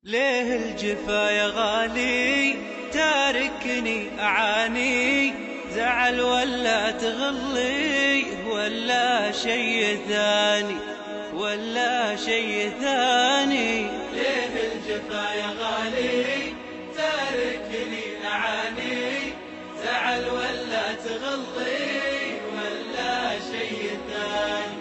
ليه الجفا يا غالي تاركني أعاني؟ زعل ولا تغلي ولا شي ثاني ولا شي ثاني؟ ليه الجفا يا غالي تاركني أعاني؟ زعل ولا تغلي ولا شي ثاني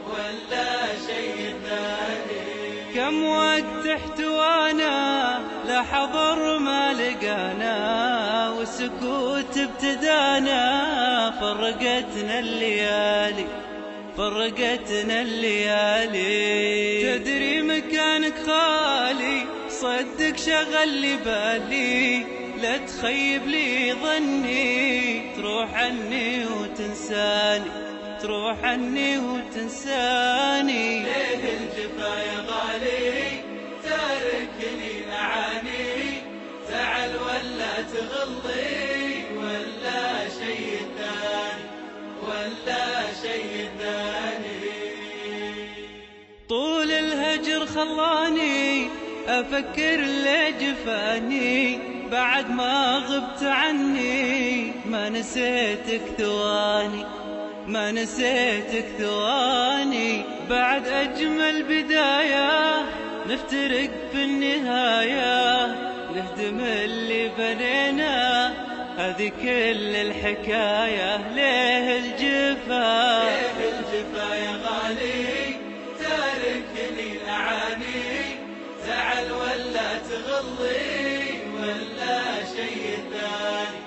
ولا شي ثاني؟ كم وقت احتوانا لا حضر ما لقانا، والسكوت ابتدانا فرقتنا الليالي فرقتنا الليالي. تدري مكانك خالي صدق شغل لي بالي، لا تخيب لي ظني تروح عني وتنساني تروح عني وتنساني. ليه الجفا يا غالي تاركني أعاني؟ زعل ولا تغلي ولا شي ثاني ولا شي ثاني؟ طول الهجر خلاني أفكر ليه جفاني، بعد ما غبت عني ما نسيتك ثواني ما نسيتك ثواني. بعد أجمل بداية نفترق في النهاية، نهدم اللي بنينا هذه كل الحكاية. ليه الجفا ليه الجفا يا غالي تاركني أعاني؟ زعل ولا تغلي ولا شي ثاني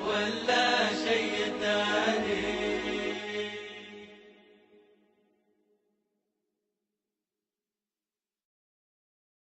ولا شي